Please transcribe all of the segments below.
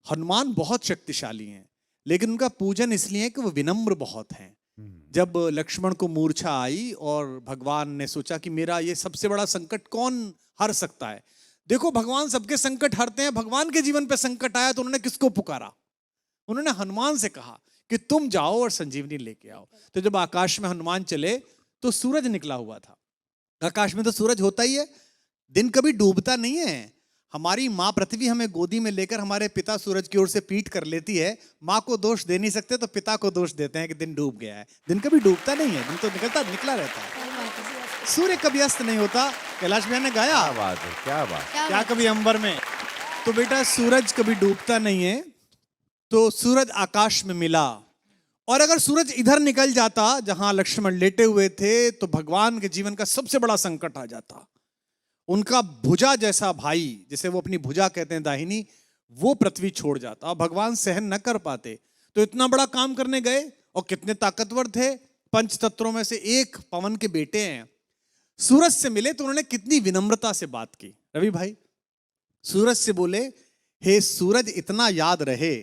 हनुमान बहुत शक्तिशाली हैं, लेकिन उनका पूजन इसलिए है कि वो विनम्र बहुत हैं। जब लक्ष्मण को मूर्छा आई और भगवान ने सोचा कि मेरा ये सबसे बड़ा संकट कौन हर सकता है, देखो भगवान सबके संकट हरते हैं, भगवान के जीवन पे संकट आया तो उन्होंने किसको पुकारा? उन्होंने हनुमान से कहा कि तुम जाओ और संजीवनी लेके आओ। तो जब आकाश में हनुमान चले तो सूरज निकला हुआ था। आकाश में तो सूरज होता ही है, दिन कभी डूबता नहीं है। हमारी माँ पृथ्वी हमें गोदी में लेकर हमारे पिता सूरज की ओर से पीठ कर लेती है। माँ को दोष दे नहीं सकते तो पिता को दोष देते हैं कि दिन डूब गया है। दिन कभी डूबता नहीं है, दिन तो निकला रहता है। सूर्य कभी अस्त नहीं होता। कैलाश भैया ने गाया, क्या बात है, क्या बात, क्या कभी अंबर में। तो बेटा सूरज कभी डूबता नहीं है। तो सूरज आकाश में मिला, और अगर सूरज इधर निकल जाता जहां लक्ष्मण लेटे हुए थे तो भगवान के जीवन का सबसे बड़ा संकट आ जाता। उनका भुजा जैसा भाई, जिसे वो अपनी भुजा कहते हैं दाहिनी, वो पृथ्वी छोड़ जाता और भगवान सहन न कर पाते। तो इतना बड़ा काम करने गए और कितने ताकतवर थे, पंच तत्वों में से एक पवन के बेटे हैं। सूरज से मिले तो उन्होंने कितनी विनम्रता से बात की। रवि भाई सूरज से बोले, हे सूरज इतना याद रहे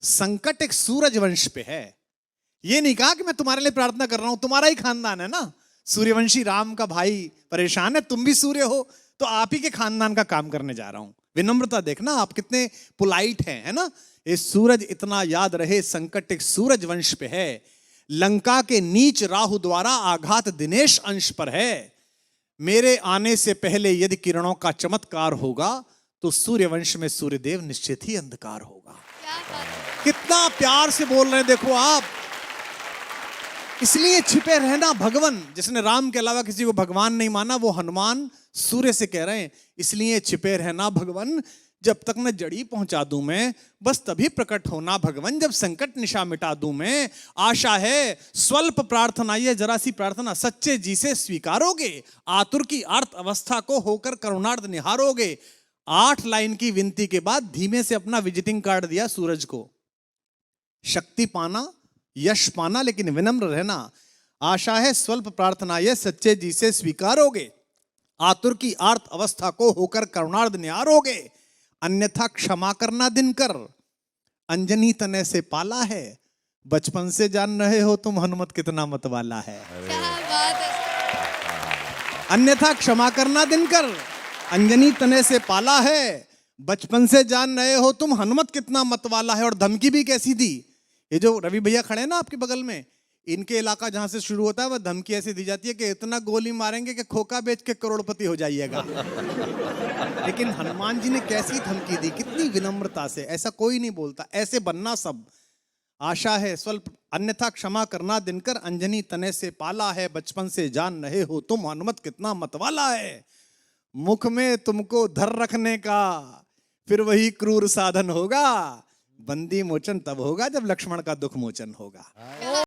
संकट एक सूरज वंश पे है। ये नहीं कहा कि मैं तुम्हारे लिए प्रार्थना कर रहा हूं, तुम्हारा ही खानदान है ना, सूर्यवंशी राम का भाई परेशान है, तुम भी सूर्य हो तो आप ही के खानदान का काम करने जा रहा हूं। विनम्रता देखना आप कितने पोलाइट हैं, है ना। ये सूरज इतना याद रहे संकट एक सूरज वंश पे है, लंका के नीच राहु द्वारा आघात दिनेश अंश पर है। मेरे आने से पहले यदि किरणों का चमत्कार होगा तो सूर्यवंश में सूर्यदेव निश्चित ही अंधकार होगा। कितना प्यार से बोल रहे हैं देखो आप। इसलिए छिपे रहना भगवान। जिसने राम के अलावा किसी को भगवान नहीं माना वो हनुमान सूर्य से कह रहे हैं, इसलिए छिपे रहना भगवान, जब तक न जड़ी पहुंचा दूं मैं, बस तभी प्रकट होना भगवान, जब संकट निशा मिटा दूं मैं। आशा है स्वल्प प्रार्थना, ये जरा सी प्रार्थना सच्चे जी से स्वीकारोगे, आतुर की आर्त अवस्था को होकर करुणार्थ निहारोगे। 8 लाइन की विनती के बाद धीमे से अपना विजिटिंग कार्ड दिया सूरज को। शक्ति पाना, यश पाना, लेकिन विनम्र रहना। आशा है स्वल्प प्रार्थना ये सच्चे जी से स्वीकारोगे, आतुर की आर्त अवस्था को होकर करुणार्थ निहारोगे। अन्यथा क्षमा करना दिनकर, अंजनी तने से पाला है, बचपन से जान रहे हो तुम हनुमत कितना मतवाला है। अन्यथा क्षमा करना दिनकर, अंजनी तने से पाला है, बचपन से जान रहे हो तुम हनुमत कितना मतवाला है। और धमकी भी कैसी दी। ये जो रवि भैया खड़े हैं ना आपके बगल में, इनके इलाका जहां से शुरू होता है वह धमकी ऐसी दी जाती है कि इतना गोली मारेंगे कि खोखा बेच के करोड़पति हो जाइएगा। लेकिन हनुमान जी ने कैसी धमकी दी, कितनी विनम्रता से। ऐसा कोई नहीं बोलता, ऐसे बनना सब। आशा है स्वल्प, अन्यथा क्षमा करना दिनकर, अंजनी तने से पाला है, बचपन से जान रहे हो तुम हनुमत कितना मतवाला है। मुख में तुमको धर रखने का फिर वही क्रूर साधन होगा, बंदी मोचन तब होगा जब लक्ष्मण का दुख मोचन होगा।